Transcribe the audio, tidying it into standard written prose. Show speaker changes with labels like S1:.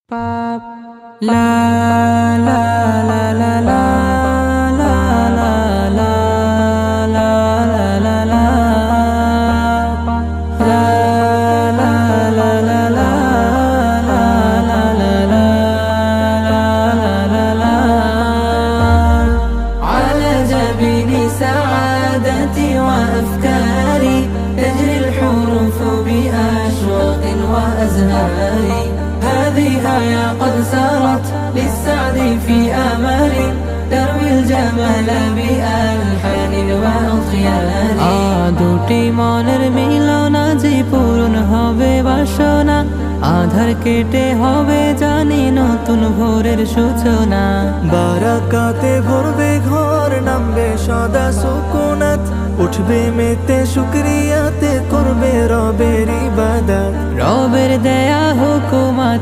S1: Pop la la la la la la la la la la la la la على جبين سعادتي وأفكاري تجري الحروف بأشواق وأزهاري هذه آية قد سارت للسعد في آمال تروي الجمال بألحان وأطيار দুটি মনের মিলনা যে পূরণ হবে বাসনা আধার কেটে হবে জানি নতুন ভোরের সূচনা
S2: বারাকাতে ভরবে ঘর নামবে সদা সুকুনাত উঠবে মেতে শুকরিয়াতে করবে রবের ইবাদত
S1: রবের দেয়া হুকুমাত